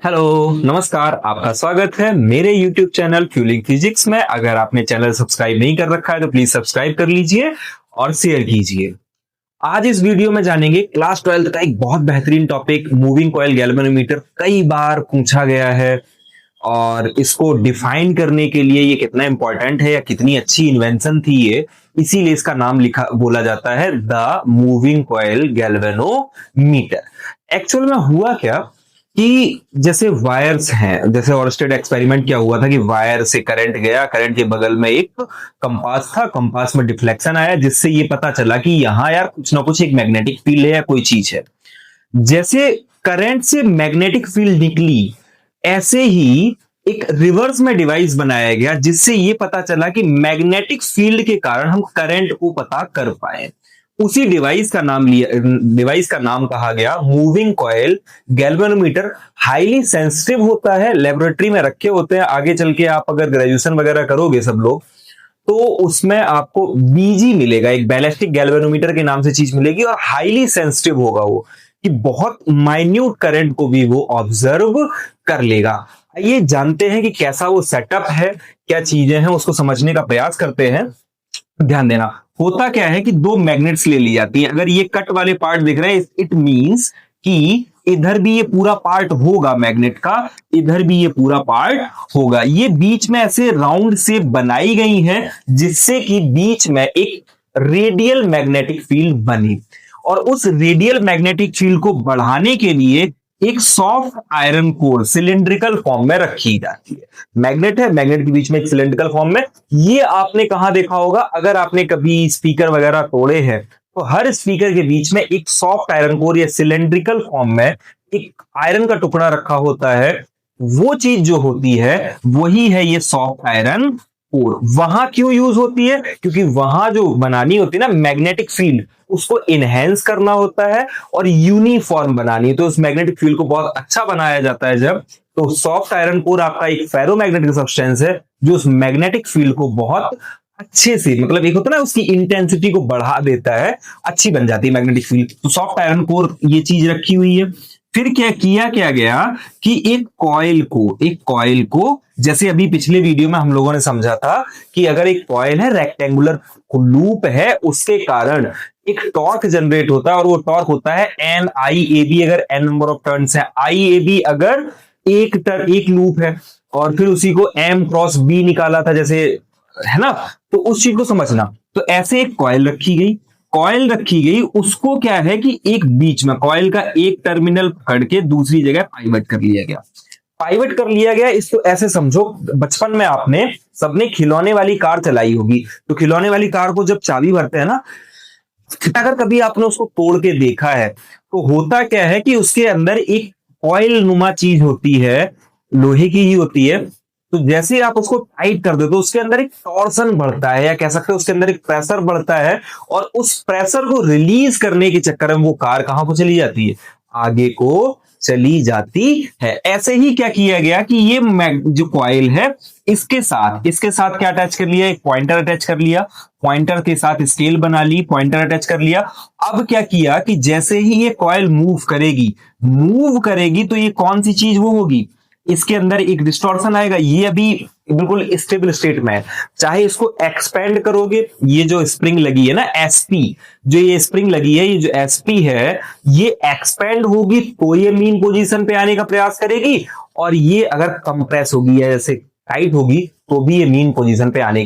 Hello, नमस्कार। आपका स्वागत है मेरे YouTube चैनल फ्यूलिंग फिजिक्स में। अगर आपने चैनल सब्सक्राइब नहीं कर रखा है तो प्लीज सब्सक्राइब कर लीजिए और शेयर कीजिए। आज इस वीडियो में जानेंगे क्लास 12 का एक बहुत बेहतरीन टॉपिक, मूविंग कॉइल गैल्वेनोमीटर। कई बार पूछा गया है और इसको डिफाइन करने के लिए ये कितना इंपॉर्टेंट है या कितनी अच्छी इन्वेंशन थी ये, इसीलिए इसका नाम लिखा बोला जाता है the moving coil galvanometer. Actual में हुआ क्या कि जैसे वायर्स हैं, जैसे ऑरस्टेड एक्सपेरिमेंट क्या हुआ था कि वायर से करंट गया, करंट के बगल में एक कंपास था, कंपास में डिफ्लेक्शन आया जिससे ये पता चला कि यहां यार कुछ ना कुछ एक मैग्नेटिक फील्ड है या कोई चीज है। जैसे करंट से मैग्नेटिक फील्ड निकली, ऐसे ही एक रिवर्स में डिवाइस बनाया गया जिससे ये पता चला कि मैग्नेटिक फील्ड के कारण हम करंट को पता कर पाए। उसी डिवाइस का नाम कहा गया moving coil galvanometer. Highly sensitive होता है, लेबोरेटरी में रखे होते हैं। आगे चल के आप अगर ग्रेजुएशन वगैरह करोगे सब लोग तो उसमें आपको बीजी मिलेगा, एक बैलिस्टिक गैल्वेनोमीटर के नाम से चीज मिलेगी और हाईली सेंसिटिव होगा वो, कि बहुत माइन्यूट करंट को भी वो ऑब्जर्व कर लेगा। आइए जानते हैं कि कैसा वो सेटअप है, क्या चीजें हैं, उसको समझने का प्रयास करते हैं। ध्यान देना, होता क्या है कि दो मैग्नेट्स ले ली जाती हैं। अगर ये कट वाले पार्ट दिख रहे हैं, इट मींस कि इधर भी ये पूरा पार्ट होगा मैग्नेट का, इधर भी ये पूरा पार्ट होगा। ये बीच में ऐसे राउंड से बनाई गई हैं जिससे कि बीच में एक रेडियल मैग्नेटिक फील्ड बनी, और उस रेडियल मैग्नेटिक फील्ड को बढ़ाने के लिए एक soft iron core cylindrical form में रखी जाती है। मैग्नेट है, मैग्नेट के बीच में एक सिलिंड्रिकल फॉर्म में। ये आपने कहां देखा होगा, अगर आपने कभी स्पीकर वगैरह तोड़े हैं तो हर स्पीकर के बीच में एक सॉफ्ट आयरन कोर या सिलिंड्रिकल फॉर्म में एक आयरन का टुकड़ा रखा होता है। वो चीज जो होती है वही है ये सॉफ्ट आयरन कोर। वहां क्यों यूज होती है? क्योंकि वहां जो बनानी होती है ना मैग्नेटिक फील्ड, उसको इनहेंस करना होता है और यूनिफॉर्म बनानी है। तो उस मैग्नेटिक फील्ड को बहुत अच्छा बनाया जाता है जब, तो सॉफ्ट आयरन कोर आपका एक फेरोमैग्नेटिक सब्सटेंस है जो उस मैग्नेटिक फील्ड को बहुत अच्छे से, मतलब एक होता है ना उसकी इंटेंसिटी को बढ़ा देता है, अच्छी बन जाती है मैग्नेटिक फील्ड। तो सॉफ्ट आयरन कोर ये चीज रखी हुई है। फिर क्या गया कि एक कॉइल को जैसे अभी पिछले वीडियो में हम लोगों ने समझा था कि अगर एक कॉइल है, रेक्टेंगुलर लूप है, उसके कारण एक टॉर्क जनरेट होता है और वो टॉर्क होता है एन आई ए बी। अगर एन नंबर ऑफ टर्न्स है, आई ए बी अगर एक लूप है, और फिर उसी को एम क्रॉस बी निकाला था जैसे, है ना। तो उस चीज को समझना। तो ऐसे एक कॉइल रखी गई, उसको क्या है कि एक बीच में कॉइल का एक टर्मिनल पकड़ के दूसरी जगह पाइवट कर लिया गया। इसको ऐसे समझो, बचपन में आपने सबने खिलौने वाली कार चलाई होगी, तो खिलौने वाली कार को जब चाबी भरते हैं ना, अगर कभी आपने उसको तोड़ के देखा है तो होता क्या है कि उसके अंदर एक कॉइल नुमा चीज होती है, लोहे की ही होती है। तो जैसे आप उसको टाइट कर दो तो उसके अंदर एक टॉर्सन बढ़ता है, या कह सकते हो उसके अंदर एक प्रेशर बढ़ता है, और उस प्रेशर को रिलीज करने के चक्कर में वो कार कहां को चली जाती है, आगे को चली जाती है। ऐसे ही क्या किया गया कि ये जो कॉइल है इसके साथ क्या अटैच कर लिया, एक पॉइंटर अटैच कर लिया, पॉइंटर के साथ स्केल बना ली, पॉइंटर अटैच कर लिया। अब क्या किया कि जैसे ही ये कॉइल मूव करेगी तो ये कौन सी चीज वो होगी, इसके अंदर एक डिस्टॉर्शन आएगा। ये अभी बिल्कुल स्टेबल स्टेट में है, चाहे इसको एक्सपेंड करोगे, ये जो स्प्रिंग लगी है ना एसपी, जो ये स्प्रिंग लगी है, ये जो एसपी है, ये एक्सपेंड होगी तो ये मीन पोजीशन पे आने का प्रयास करेगी, और ये अगर कंप्रेस होगी या जैसे टाइट होगी तो भी ये मीन पोजीशन पे आने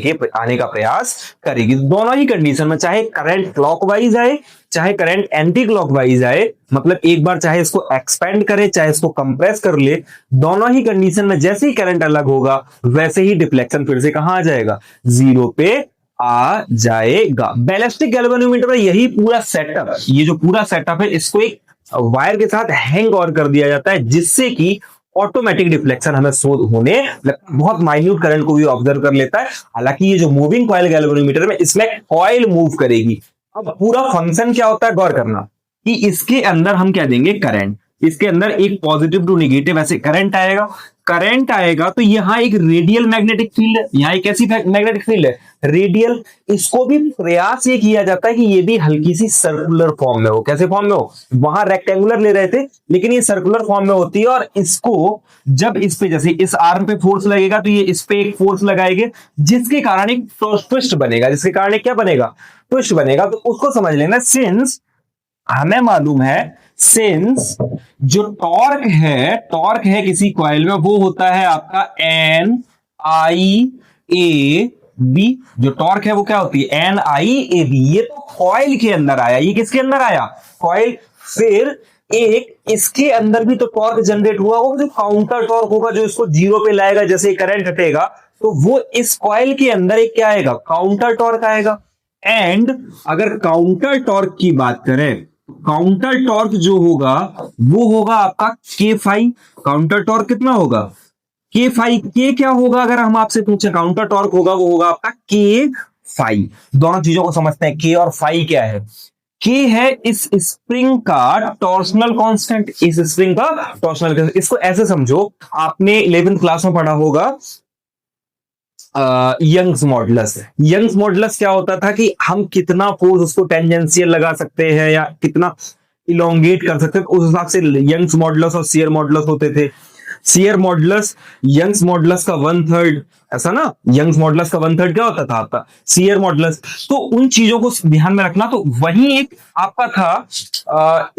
का प्रयास करेगी। दोनों ही कंडीशन में, चाहे करंट क्लॉकवाइज आए चाहे करंट एंटी क्लॉकवाइज आए, मतलब एक बार चाहे इसको एक्सपेंड करे चाहे इसको कंप्रेस कर ले, दोनों ही कंडीशन में जैसे ही करंट अलग होगा वैसे ही डिफ्लेक्शन फिर से कहां आ जाएगा, जीरो पे आ जाएगा। बैलिस्टिक गैल्वेनोमीटर में यही पूरा सेटअप, ये जो पूरा सेटअप है, इसको एक वायर के साथ हैंग और कर दिया जाता है जिससे कि ऑटोमेटिक डिफ्लेक्शन हमें शो होने लगता है, बहुत माइन्यूट करंट को भी ऑब्जर्व कर लेता है। हालांकि ये जो मूविंग कॉइल गैल्वेनोमीटर में, इसमें कॉइल मूव करेगी। अब पूरा फंक्शन क्या होता है, गौर करना कि इसके अंदर हम क्या देंगे, करंट। इसके अंदर एक पॉजिटिव टू नेगेटिव ऐसे करंट आएगा। करंट आएगा तो यहाँ एक रेडियल मैग्नेटिक फील्ड है, यहाँ एक ऐसी मैग्नेटिक फील्ड है रेडियल। इसको भी प्रयास ये किया जाता है कि ये भी हल्की सी सर्कुलर फॉर्म में हो। कैसे फॉर्म में हो? वहां रेक्टेंगुलर ले रहे थे लेकिन ये सर्कुलर फॉर्म में होती है, और इसको जब इस पे जैसे इस आर्म पे फोर्स लगेगा तो ये इस पे एक फोर्स लगाएंगे जिसके कारण एक ट्विस्ट बनेगा। जिसके कारण एक क्या बनेगा? ट्विस्ट बनेगा। तो उसको समझ लेना। सिंस हमें मालूम है, सिंस जो टॉर्क है किसी कॉइल में वो होता है आपका एन आई ए बी। जो टॉर्क है वो क्या होती है? N I A B. ये तो कॉइल के अंदर आया। ये किसके अंदर आया? कॉइल। फिर एक इसके अंदर भी तो टॉर्क जनरेट हुआ होगा, जो काउंटर टॉर्क होगा, जो इसको जीरो पे लाएगा जैसे करंट हटेगा, तो वो इस कॉइल के अंदर एक क्या आएगा? काउंटर टॉर्क आएगा। एंड अगर काउंटर टॉर्क की बात करें, काउंटर टॉर्क जो होगा वो होगा आपका के फाई। काउंटर टॉर्क कितना होगा? के फाई। के क्या होगा अगर हम आपसे पूछे? काउंटर टॉर्क होगा वो होगा आपका के फाई। दोनों चीजों को समझते हैं। के और फाई क्या है? के है इस स्प्रिंग का टॉर्सनल कांस्टेंट। इस स्प्रिंग का टॉर्सनल कांस्टेंट। इसको ऐसे समझो, आपने 11th क्लास में पढ़ा होगा यंग्स मॉडुलस। यंग्स मॉडुलस क्या होता था कि हम कितना फोर्स उसको टेंजेंशियल लगा सकते हैं या कितना इलोंगेट कर सकते हैं, उस हिसाब से यंग्स मॉडुलस और शियर मॉडुलस होते थे। शियर मॉडुलस यंग्स मॉडुलस का 1/3, ऐसा ना? यंग्स मॉडुलस का 1/3 क्या होता था आपका? Shear modulus. तो उन चीजों को ध्यान में रखना। तो वहीं एक आपका था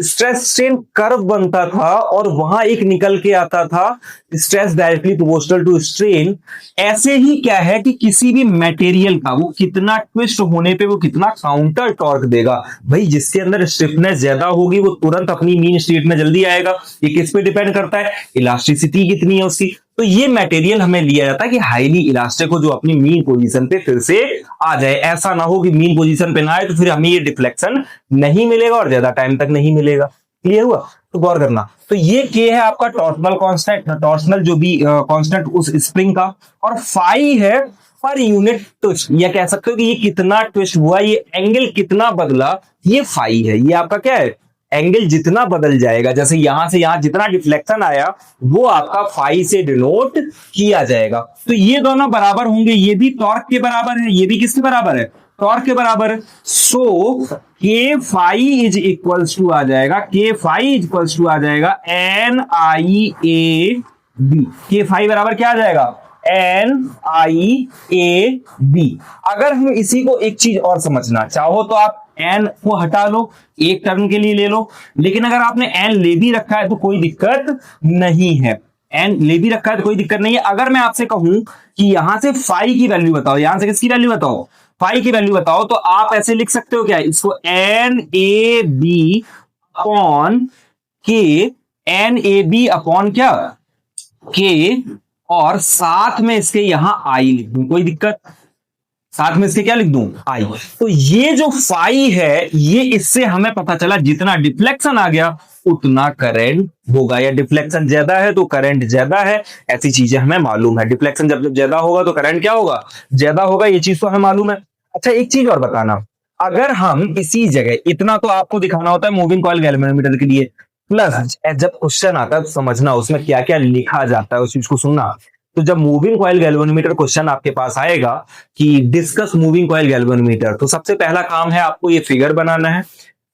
स्ट्रेस स्ट्रेन कर्व बनता था, और वहां एक निकल के आता था stress directly proportional to strain. ऐसे ही क्या है कि किसी भी मटेरियल का वो कितना ट्विस्ट होने पे वो कितना काउंटर टॉर्क देगा। भाई जिसके अंदर स्टिफनेस ज्यादा होगी वो तुरंत अपनी मीन स्टेट में जल्दी आएगा। ये किस पे डिपेंड करता है? इलास्टिसिटी कितनी है उसकी। तो ये मटेरियल हमें लिया जाता है कि हाईली इलास्टिक हो, जो अपनी मीन पोजीशन पे फिर से आ जाए। ऐसा ना हो कि मीन पोजीशन पे ना आए तो फिर हमें ये डिफ्लेक्शन नहीं मिलेगा और ज्यादा टाइम तक नहीं मिलेगा। क्लियर हुआ? तो गौर करना। तो ये के है आपका टॉर्सनल कांस्टेंट, टॉर्सनल जो भी कांस्टेंट उस स्प्रिंग का, और फाई है पर यूनिट ट्विस्ट। या कह सकते हो कि ये कितना ट्विस्ट हुआ, ये एंगल कितना बदला, ये फाई है। ये आपका क्या है? एंगल जितना बदल जाएगा, जैसे यहां से यहां जितना डिफ्लेक्शन आया वो आपका फाई से डिनोट किया जाएगा। तो ये दोनों बराबर होंगे। ये भी टॉर्क के बराबर है, ये भी किसके बराबर है? टॉर्क के बराबर है। So k phi is equals to आ जाएगा, k phi is equals to आ जाएगा N I A B. K phi बराबर क्या आ जाएगा? N I A B. अगर हम इसी को एक चीज और समझना चाहो तो आप एन को हटा लो, एक टर्म के लिए ले लो। लेकिन अगर आपने एन ले भी रखा है तो कोई दिक्कत नहीं है। एन ले भी रखा है तो कोई दिक्कत नहीं है। अगर मैं आपसे कहूं कि यहां से फाई की वैल्यू बताओ, यहां से किसकी वैल्यू बताओ? फाई की वैल्यू बताओ, तो आप ऐसे लिख सकते हो क्या? इसको एन ए बी अपॉन के, एन ए बी अपॉन क्या? के, और साथ में इसके यहां आई लिख दूं, कोई दिक्कत? साथ में इसके क्या लिख दूं? आई। तो ये जो फाई है, ये इससे हमें पता चला जितना डिफ्लेक्शन आ गया उतना करंट होगा, या डिफ्लेक्शन ज्यादा है तो करंट ज्यादा है। ऐसी चीजें हमें मालूम है। डिफ्लेक्शन जब ज्यादा होगा तो करंट क्या होगा? ज्यादा होगा। ये चीज तो हमें मालूम है। अच्छा एक चीज और बताना, अगर हम इसी जगह, इतना तो आपको दिखाना होता है मूविंग कॉइल गैल्वेनोमीटर के लिए, प्लस जब क्वेश्चन आता है तो समझना उसमें क्या क्या लिखा जाता है, उस चीज को सुनना। तो जब मूविंग कॉइल गैल्वेनोमीटर क्वेश्चन आपके पास आएगा कि डिस्कस मूविंग कॉइल गैल्वेनोमीटर, तो सबसे पहला काम है आपको ये फिगर बनाना है।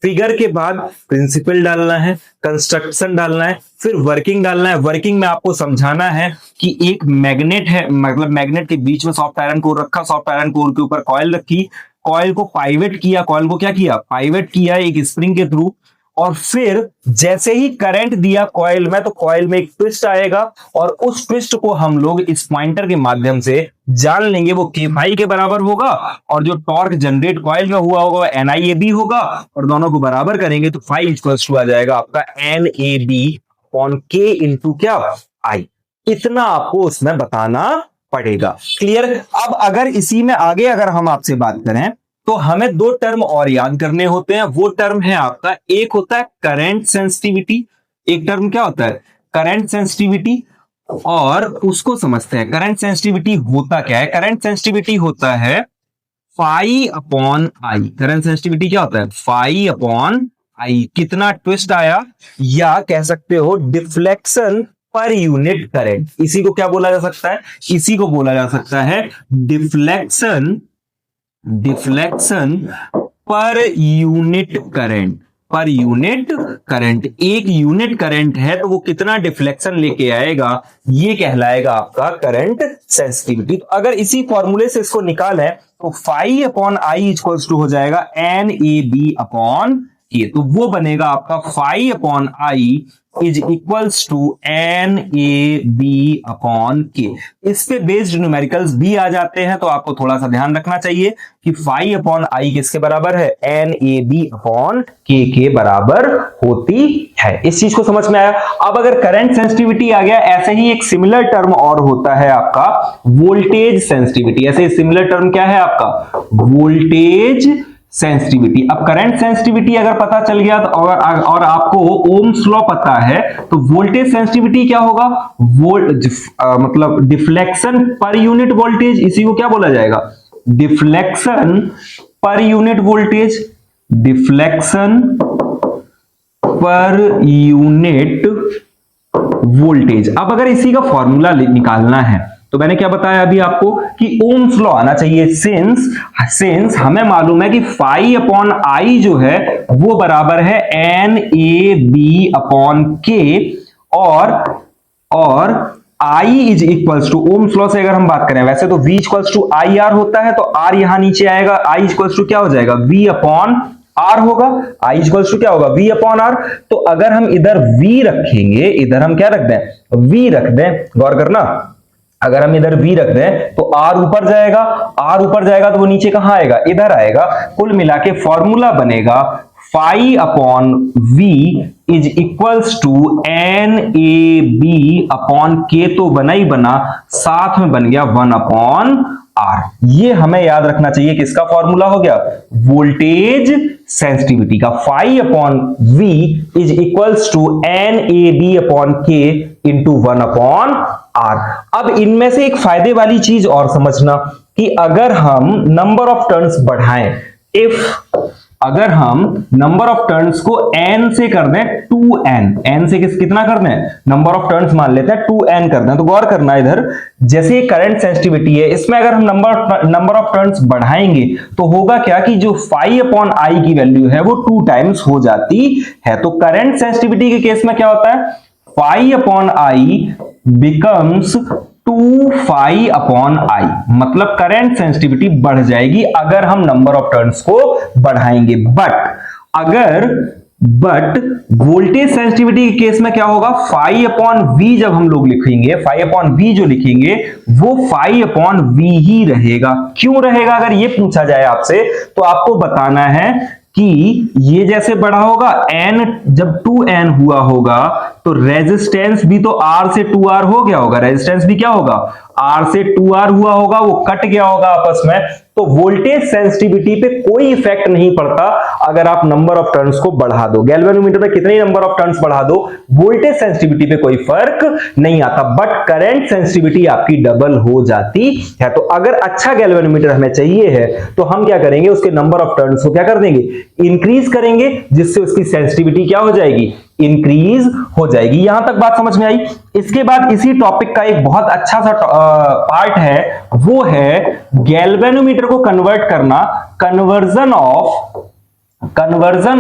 फिगर के बाद प्रिंसिपल डालना है, कंस्ट्रक्शन डालना है, फिर वर्किंग डालना है। वर्किंग में आपको समझाना है कि एक मैग्नेट है, मतलब मैग्नेट के बीच में सॉफ्ट आयरन कोर रखा, सॉफ्ट आयरन कोर के ऊपर कॉइल रखी, कॉइल को पाइवेट किया, कॉइल को क्या किया? पाइवेट किया एक स्प्रिंग के थ्रू, और फिर जैसे ही करंट दिया कॉइल में तो कॉइल में एक ट्विस्ट आएगा, और उस ट्विस्ट को हम लोग इस पॉइंटर के माध्यम से जान लेंगे वो के फाई के बराबर होगा, और जो टॉर्क जनरेट कॉइल में हुआ होगा एन आई ए बी होगा, और दोनों को बराबर करेंगे तो फाई इक्वल्स टू आ जाएगा आपका N A B upon k into क्या? आई। इतना आपको उसमें बताना पड़ेगा। क्लियर? अब अगर इसी में आगे अगर हम आपसे बात करें तो हमें दो टर्म और याद करने होते हैं। वो टर्म है आपका, एक होता है करंट सेंसिटिविटी, एक टर्म क्या होता है? Current sensitivity. और उसको समझते हैं। करंट सेंसिटिविटी होता क्या है? करंट सेंसिटिविटी होता है phi upon I. Current sensitivity क्या होता है? फाई अपॉन आई, कितना ट्विस्ट आया, या कह सकते हो डिफ्लेक्शन पर यूनिट करंट। इसी को क्या बोला जा सकता है, इसी को बोला जा सकता है deflection per unit current. Per unit current, एक यूनिट करंट है तो वो कितना डिफ्लेक्शन लेके आएगा, ये कहलाएगा आपका करंट सेंसिटिविटी। तो अगर इसी फॉर्मूले से इसको निकालें तो phi upon I equals to हो जाएगा N A B upon k. तो वो बनेगा आपका phi upon I is equals to N A B upon k. इस पे बेस्ड न्यूमेरिकल्स भी आ जाते हैं, तो आपको थोड़ा सा ध्यान रखना चाहिए कि फाई अपॉन आई किसके बराबर है, एन ए बी अपॉन के बराबर होती है। इस चीज को समझ में आया। अब अगर करंट सेंसिटिविटी आ गया, ऐसे ही एक सिमिलर टर्म और होता है आपका वोल्टेज सेंसिटिविटी। ऐसे सिमिलर टर्म क्या है आपका, वोल्टेज सेंसिटिविटी। अब करंट सेंसिटिविटी अगर पता चल गया तो और आपको ओम्स लॉ पता है, तो वोल्टेज सेंसिटिविटी क्या होगा, मतलब डिफ्लेक्शन पर यूनिट वोल्टेज। इसी को क्या बोला जाएगा, deflection per unit voltage. Deflection per unit voltage. अब अगर इसी का फॉर्मूला निकालना है तो मैंने क्या बताया अभी आपको कि ओम्स लॉ आना चाहिए। सिंस हमें मालूम है कि फाई अपॉन आई जो है वो बराबर है एन ए बी अपॉन के, और I is equals to, Ohm's law से अगर हम बात करें, वैसे तो V equals to I R होता है, तो R यहां नीचे आएगा, I इक्वल्स टू क्या हो जाएगा, V अपॉन R होगा। I इक्वल्स टू क्या होगा, V अपॉन R। तो अगर हम इधर V रखेंगे, इधर हम क्या रख दें, V रख दें, गौर करना, अगर हम इधर V रख दें तो R ऊपर जाएगा, R ऊपर जाएगा तो वो नीचे कहां आएगा, इधर आएगा। कुल मिला के फॉर्मूला बनेगा phi upon V is equals to N A B upon k, तो बना ही बना, साथ में बन गया 1 अपॉन R। ये हमें याद रखना चाहिए, किसका फॉर्मूला हो गया, वोल्टेज सेंसिटिविटी का। Phi upon V is equals to N A B upon k into 1 upon R। अब इनमें से एक फायदे वाली चीज और समझना कि अगर हम नंबर ऑफ टर्न्स बढ़ाएं, अगर हम नंबर ऑफ टर्न्स को n से कर दें 2n, n से कितना कर दें, नंबर ऑफ टर्न्स मान लेते हैं 2n कर दें, तो गौर करना इधर, जैसे करंट सेंसिटिविटी है, इसमें अगर हम नंबर ऑफ टर्न्स बढ़ाएंगे तो होगा क्या कि जो फाई अपॉन आई की वैल्यू है वो 2 टाइम्स हो जाती है। तो करंट सेंसिटिविटी के केस में क्या होता है, phi upon I becomes 2 phi upon I, मतलब करंट सेंसिटिविटी बढ़ जाएगी अगर हम नंबर ऑफ टर्न्स को बढ़ाएंगे। बट वोल्टेज सेंसिटिविटी के केस में क्या होगा, फाई अपॉन वी जब हम लोग लिखेंगे, फाई अपॉन वी जो लिखेंगे वो फाई अपॉन वी ही रहेगा। क्यों रहेगा, अगर ये पूछा जाए आपसे तो आपको बताना है कि ये जैसे बढ़ा होगा, n जब 2n हुआ होगा तो रेजिस्टेंस भी तो R से 2R हो गया होगा, रेजिस्टेंस भी क्या होगा, R से 2R हुआ होगा, वो कट गया होगा आपस में। तो वोल्टेज सेंसिटिविटी पे कोई इफेक्ट नहीं पड़ता अगर आप नंबर ऑफ टर्न्स को बढ़ा दो। गैल्वेनोमीटर पे कितने नंबर ऑफ टर्न्स बढ़ा दो, वोल्टेज सेंसिटिविटी पे कोई फर्क नहीं आता, बट करंट सेंसिटिविटी आपकी डबल हो जाती है। तो अगर अच्छा गैल्वेनोमीटर हमें चाहिए है तो हम क्या करेंगे, उसके नंबर ऑफ टर्न्स को क्या कर देंगे, इंक्रीज करेंगे, जिससे उसकी सेंसिटिविटी क्या हो जाएगी, इंक्रीज हो जाएगी। यहां तक बात समझ में आई। इसके बाद इसी टॉपिक का एक बहुत अच्छा सा पार्ट है, वो है गैल्वेनोमीटर को कन्वर्ट करना, conversion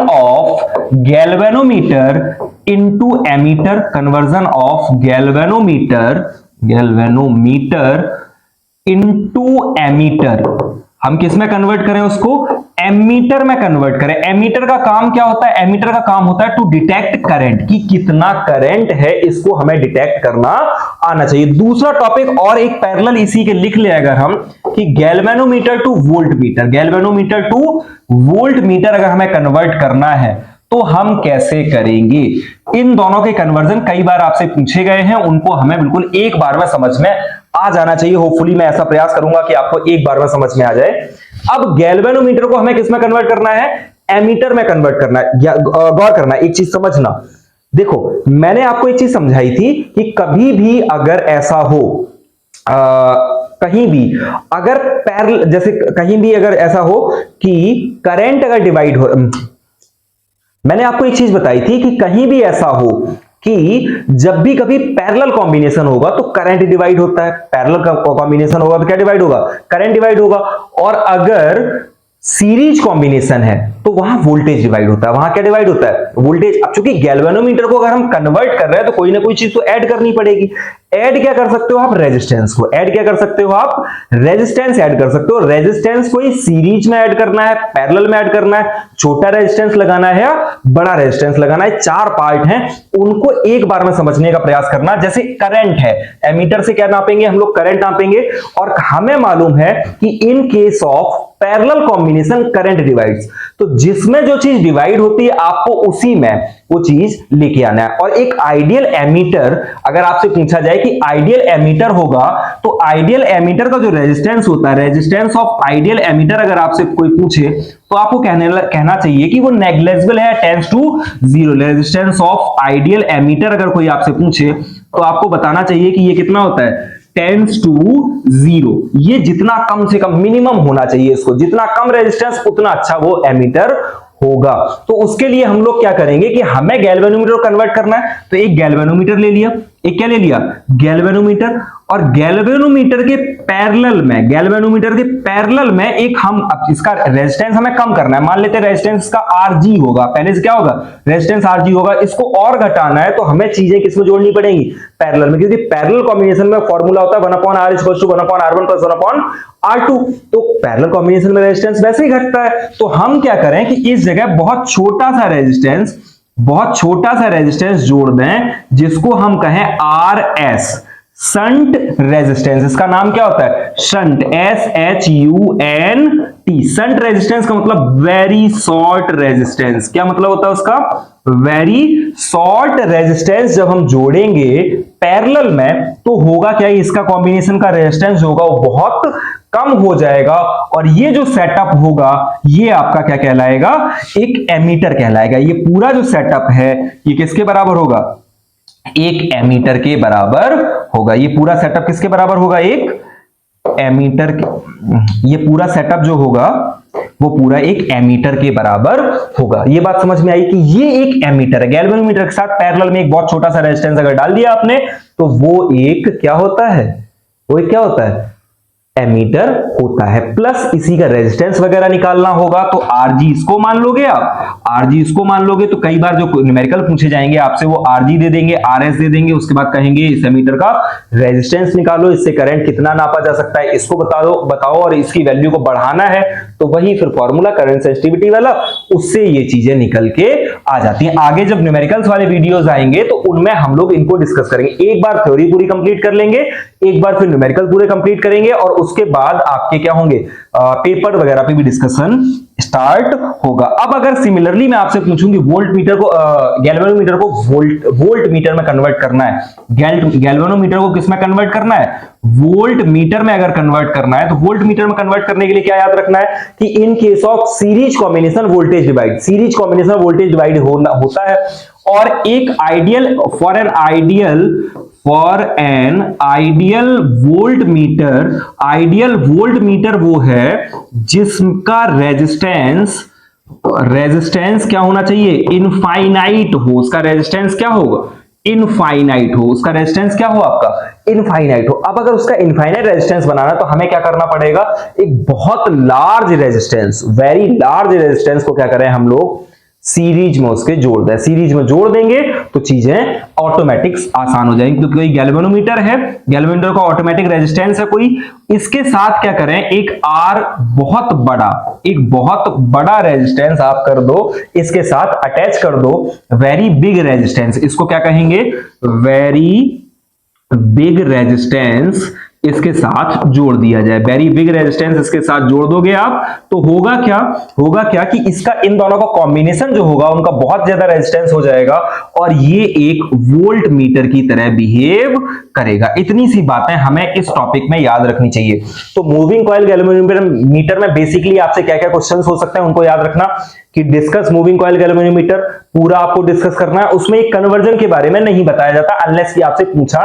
of galvanometer into ammeter, conversion of galvanometer into ammeter. हम किस में कन्वर्ट करें उसको, एमीटर में कन्वर्ट करें। एमीटर का काम क्या होता है, एमीटर का काम होता है टू डिटेक्ट करंट, कि कितना करंट है इसको हमें डिटेक्ट करना आना चाहिए। दूसरा टॉपिक और एक पैरेलल इसी के लिख ले अगर हम, कि galvanometer to voltmeter, galvanometer to voltmeter अगर हमें कन्वर्ट करना है तो हम कैसे करेंगे। इन दोनों के कन्वर्जन कई बार आपसे पूछे गए हैं, उनको हमें बिल्कुल एक बार में समझ में आ जाना चाहिए। होपफुली मैं ऐसा प्रयास करूंगा कि आपको एक बार में समझ में आ जाए। अब गैल्वेनोमीटर को हमें किस में कन्वर्ट करना है, एमीटर में कन्वर्ट करना है। गौर करना, एक चीज समझना, देखो मैंने आपको एक चीज समझाई थी कि कभी भी अगर ऐसा हो, कहीं भी अगर पैरेलल, जैसे कहीं भी अगर ऐसा हो कि करंट अगर डिवाइड हो, मैंने आपको एक चीज बताई थी कि कहीं भी ऐसा हो कि जब भी कभी पैरेलल कॉम्बिनेशन होगा तो करंट डिवाइड होता है, पैरेलल कॉम्बिनेशन होगा तो क्या डिवाइड होगा, करंट डिवाइड होगा, और अगर सीरीज कॉम्बिनेशन है तो वहां वोल्टेज डिवाइड होता है, वहां क्या डिवाइड होता है, वोल्टेज। अब चूंकि गैल्वेनोमीटर को अगर हम कन्वर्ट कर रहे हैं तो कोई ना कोई चीज तो ऐड करनी पड़ेगी। ऐड क्या कर सकते हो आप, रेजिस्टेंस को ऐड क्या कर सकते हो आप, रेजिस्टेंस ऐड कर सकते हो। रेजिस्टेंस को सीरीज में ऐड करना है, पैरेलल में ऐड करना है, छोटा रेजिस्टेंस लगाना है या बड़ा रेजिस्टेंस लगाना है, चार पार्ट हैं, उनको एक बार में समझने का प्रयास करना। जैसे करंट है, एमीटर से क्या नापेंगे हम लोग, करंट नापेंगे, और हमें मालूम है कि in case of parallel combination current divides, तो जिसमें जो चीज डिवाइड होती है आपको उसी में वो चीज लेके आना है। और एक आइडियल एमीटर, अगर आपसे पूछा जाए कि आइडियल एमीटर होगा, तो आइडियल एमीटर का जो रेजिस्टेंस होता है, रेजिस्टेंस ऑफ आइडियल एमीटर अगर आपसे कोई पूछे तो आपको कहना चाहिए कि वो नेग्लिजिबल है, tends to zero. Resistance of ideal ammeter अगर कोई आपसे पूछे तो आपको बताना चाहिए कि ये कितना होता है, टेंड्स टू जीरो। ये जितना कम से कम मिनिमम होना चाहिए, इसको जितना कम रेजिस्टेंस उतना अच्छा वो एमीटर होगा। तो उसके लिए हम लोग क्या करेंगे कि हमें गैल्वेनोमीटर को कन्वर्ट करना है, तो एक गैल्वेनोमीटर ले लिया, एक क्या ले लिया, गैल्वेनोमीटर, और गैल्वेनोमीटर के पैरेलल में, गैल्वेनोमीटर के पैरेलल में एक हम, अब इसका रेजिस्टेंस हमें कम करना है, मान लेते हैं रेजिस्टेंस का Rg होगा, पहले से क्या होगा, रेजिस्टेंस Rg होगा, इसको और घटाना है तो हमें चीजें किसमें जोड़नी पड़ेंगी, पैरेलल में, क्योंकि पैरेलल कॉम्बिनेशन में फॉर्मूला होता है 1/r = 1/r1 + 1/r2। तो पैरेलल कॉम्बिनेशन में रेजिस्टेंस वैसे ही घटता है, तो हम क्या करें कि इस जगह बहुत छोटा सा रेजिस्टेंस जोड़ दें, जिसको हम कहें RS, शंट रेजिस्टेंस। इसका नाम क्या होता है, शंट, SHUNT। शंट रेजिस्टेंस का मतलब वेरी शॉर्ट रेजिस्टेंस। क्या मतलब होता है उसका, वेरी शॉर्ट रेजिस्टेंस। जब हम जोड़ेंगे पैरेलल में तो होगा क्या, इसका कॉम्बिनेशन का रेजिस्टेंस होगा वो बहुत कम हो जाएगा, और ये जो सेटअप होगा ये आपका क्या कहलाएगा, एक एमीटर कहलाएगा। ये पूरा जो सेटअप है ये किसके बराबर होगा, एक एमीटर के बराबर होगा। ये पूरा सेटअप किसके बराबर होगा, एक एमीटर के। ये पूरा सेटअप जो होगा वो पूरा एक एमीटर के बराबर होगा। ये बात समझ में आई कि ये एक एमीटर है। गैल्वेनोमीटर के साथ पैरेलल में एक बहुत छोटा सा रेजिस्टेंस अगर डाल दिया आपने तो वो एक क्या होता है, वो एक क्या होता है, एमीटर होता है। प्लस इसी का रेजिस्टेंस वगैरह निकालना होगा तो Rg इसको मान लोगे आप, Rg इसको मान लोगे तो कई बार जो न्यूमेरिकल पूछे जाएंगे आपसे वो Rg दे देंगे, Rs दे देंगे, उसके बाद कहेंगे इस एमीटर का रेजिस्टेंस निकालो, इससे करंट कितना नापा जा सकता है इसको बताओ और इसकी वैल्यू को बढ़ाना है तो वही फिर फॉर्मूला करंट सेंसिटिविटी वाला, उससे ये चीजें निकल के आ जाती हैं। आगे जब न्यूमेरिकल्स वाले वीडियोस आएंगे तो उनमें हम लोग इनको डिस्कस करेंगे। एक बार थ्योरी पूरी कंप्लीट कर लेंगे, एक बार फिर न्यूमेरिकल पूरे कंप्लीट करेंगे, और उसके बाद आपके क्या होंगे, पेपर वगैरह पे भी डिस्कशन स्टार्ट होगा। अब अगर सिमिलरली मैं आपसे पूछूंगी वोल्ट मीटर को, गैल्वेनोमीटर को वोल्ट मीटर में कन्वर्ट करना है, गैल्वेनोमीटर को किस में कन्वर्ट करना है, वोल्ट मीटर में अगर कन्वर्ट करना है तो वोल्ट मीटर में कन्वर्ट करने के लिए क्या याद रखना है कि in case of series combination voltage divide, series combination voltage divide होता है। और एक ideal for an ideal volt meter वो है जिसका रेजिस्टेंस क्या होना चाहिए, इनफाइनाइट हो। उसका रेजिस्टेंस क्या होगा, इनफाइनाइट हो। उसका रेजिस्टेंस क्या हो आपका, इनफाइनाइट हो। अब अगर उसका इनफाइनाइट रेजिस्टेंस बनाना तो हमें क्या करना पड़ेगा, एक बहुत large resistance, very large resistance को क्या करें हम लोग, सीरीज में उसके जोड़ दें। सीरीज में जोड़ देंगे तो चीजें ऑटोमेटिक आसान हो जाएंगी, क्योंकि गैल्वेनोमीटर है, गैल्वेनोमीटर का ऑटोमेटिक रेजिस्टेंस है कोई, इसके साथ क्या करें, एक बहुत बड़ा रेजिस्टेंस आप कर दो, इसके साथ अटैच कर दो वेरी बिग रेजिस्टेंस। इसको क्या कहेंगे, वेरी बिग रेजिस्टेंस इसके साथ जोड़ दिया जाए। वेरी बिग रेजिस्टेंस इसके साथ जोड़ दोगे आप तो होगा क्या कि इसका, इन दोनों का कॉम्बिनेशन जो होगा उनका बहुत ज्यादा रेजिस्टेंस हो जाएगा और ये एक वोल्ट मीटर की तरह बिहेव करेगा। इतनी सी बातें हमें इस टॉपिक में याद रखनी चाहिए। तो मूविंग कॉइल गैल्वेनोमीटर में बेसिकली आपसे क्या क्या क्वेश्चंस हो सकते हैं उनको याद रखना कि डिस्कस मूविंग कॉइल गैल्वेनोमीटर, पूरा आपको डिस्कस करना है। उसमें एक कन्वर्जन के बारे में नहीं बताया जाता अनलेस कि आपसे पूछा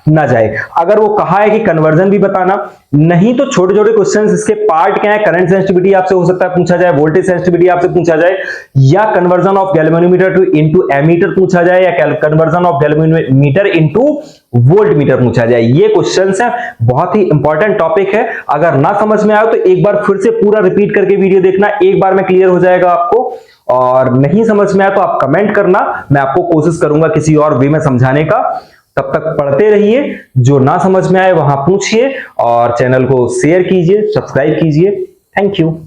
ना जाए। अगर वो कहा है कि कन्वर्जन भी बताना, नहीं तो छोटे छोटे क्वेश्चंस इसके पार्ट क्या है, करंट सेंसिटिविटी आपसे हो सकता है पूछा जाए, वोल्टेज सेंसिटिविटी आपसे पूछा जाए, या conversion of galvanometer to into ammeter पूछा जाए, या conversion of galvanometer into voltmeter पूछा जाए। ये क्वेश्चंस है, बहुत ही इंपॉर्टेंट टॉपिक है। अगर ना समझ में आए तो एक बार फिर से पूरा रिपीट करके वीडियो देखना, एक बार में क्लियर हो जाएगा आपको। और नहीं समझ में आया तो आप कमेंट करना, मैं आपको कोशिश करूंगा किसी और वे में समझाने का। तब तक पढ़ते रहिए, जो ना समझ में आए वहां पूछिए, और चैनल को शेयर कीजिए, सब्सक्राइब कीजिए। Thank you.